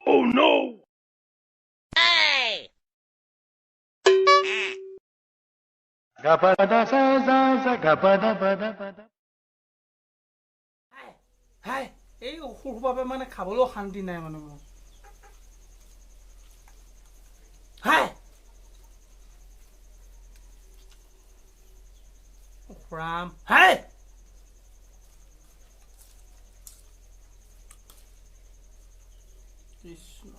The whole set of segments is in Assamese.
Oh no! Gapada sa za za gapada pada pada. হাই এই অসুখ বাবে মানে খাবলৈও শান্তি নাই মানে মোৰ হাই ৰাম হাই কৃষ্ণ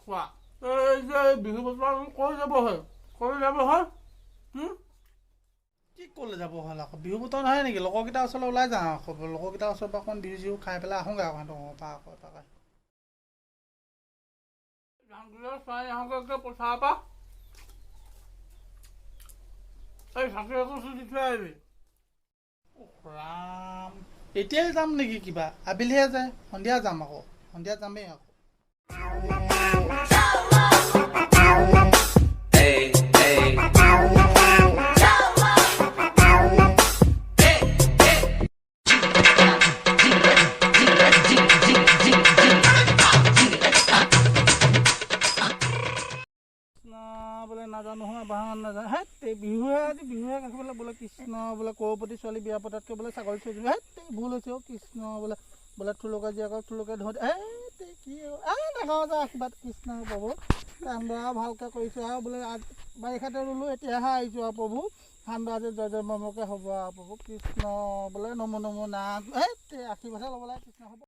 খোৱা এই যে বিহু বজাৰ ক'লৈ যাব হয় ক'লৈ যাব হয় কি ক'লৈ যাব হ'ল আকৌ বিহু বতৰ নহয় নেকি লগৰকেইটাৰ ওচৰলৈ ওলাই যাওঁ আকৌ লগৰকেইটাৰ ওচৰৰ পৰা অকণ বিহু চিহু খাই পেলাই আহোঁগৈ আকৌ পৰা আকৌ এপাকে চাই আহোঁগৈ পথাৰৰ পৰা এই চাকৰি আকৌ দি থৈ আহিবি ৰাম এতিয়াই যাম নেকি কিবা আবেলিহে যায় সন্ধিয়া যাম আকৌ সন্ধিয়া যামেই আকৌ বোলে নাজানো নহয় বাহান নাজানো হে বিহুহে আজি বিহুহে কাষিবলৈ বোলে কৃষ্ণ বোলে কৰপতি ছোৱালী বিয়া পতাতকৈ বোলে ছাগলী থৈ দিব হে ভুল হৈছে অ' কৃষ্ণ বোলে বোলে থুলুকা জীয়েকক থুলুকে ধৰি কি নাখাওঁ যে আশীৰ্বাদ কৃষ্ণ প্ৰভু ঠাণ্ডা ভালকৈ কৰিছোঁ আৰু বোলে বাৰিষাতে ৰুলোঁ এতিয়াহে আহিছোঁ আৰু প্ৰভু ঠাণ্ডা যে জয় জয় মমকে হ'ব আৰু প্ৰভু কৃষ্ণ বোলে নমো নমো নাম আশীৰ্বাদহে ল'ব লাগে কৃষ্ণ হ'ব